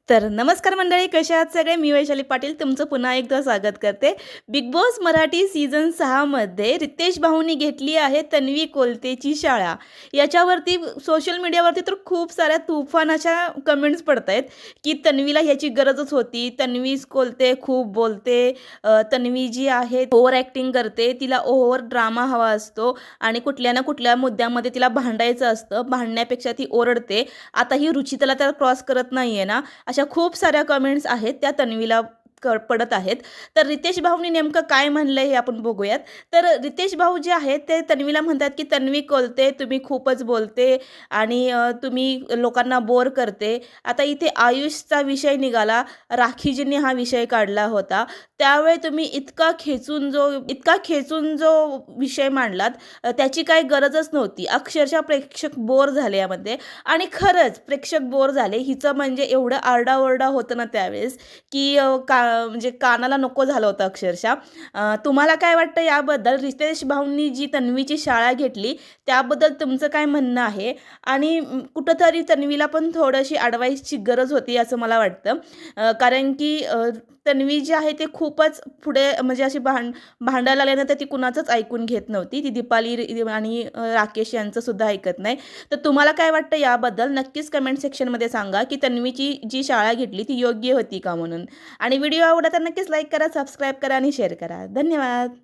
तर नमस्कार मंडळी, कशा आहात सगळे? मी वैशाली पाटील तुमचं पुन्हा एकदा स्वागत करते. बिग बॉस मराठी सीझन 6 मध्ये रितेश भाऊंनी घेतली आहे तन्वी कोलतेची शाळा. याच्यावरती सोशल मीडियावरती तर खूप साऱ्या तुफान अशा कमेंट्स पडतायत, की तन्वीला ह्याची गरजच होती. तन्वी कोलते खूप बोलते. तन्वी जी आहे ओव्हर ॲक्टिंग करते. तिला ओव्हर ड्रामा हवा असतो आणि कुठल्या ना कुठल्या मुद्द्यामध्ये तिला भांडायचं असतं. भांडण्यापेक्षा ती ओरडते. आता ही रुचिताला तर क्रॉस करत नाहीये ना, अशा खूप साऱ्या कमेंट्स आहेत त्या तन्वीला पडत आहेत. तर रितेश भाऊंनी नेमकं काय म्हणलंय हे आपण बघूयात. तर रितेश भाऊ जे आहेत ते तन्वीला म्हणतात, की "तन्वी कोलते तुम्ही खूपच बोलते आणि तुम्ही लोकांना बोर करते." आता इथे आयुषचा विषय निघाला, राखीजींनी हा विषय काढला होता. त्यावेळी तुम्ही इतका खेचून जो विषय मांडलात, त्याची काही गरजच नव्हती. अक्षरशः प्रेक्षक बोर झाले यामध्ये आणि खरंच प्रेक्षक बोर झाले. हिचं म्हणजे एवढं आरडाओरडा होतं ना त्यावेळेस, की म्हणजे कानाला नको झालं होतं अक्षरशः. तुम्हाला काय वाटतं याबद्दल? रितेश भाऊंनी जी तन्वीची शाळा घेतली त्याबद्दल तुमचं काय म्हणणं आहे? आणि कुठंतरी तन्वीला पण थोडीशी ॲडवाईसची गरज होती असं मला वाटतं. कारण की तन्वी जी आहे ते खूपच पुढे म्हणजे अशी भांडायला लागल्यानंतर ती कुणाचंच ऐकून घेत नव्हती. ती दीपाली आणि राकेश यांचं सुद्धा ऐकत नाही. तर तुम्हाला काय वाटतं याबद्दल? नक्कीच कमेंट सेक्शनमध्ये सांगा, की तन्वीची जी शाळा घेतली ती योग्य होती का म्हणून? आणि व्हिडिओ आवडला तर नक्कीच लाईक करा, सबस्क्राईब करा आणि शेअर करा. धन्यवाद.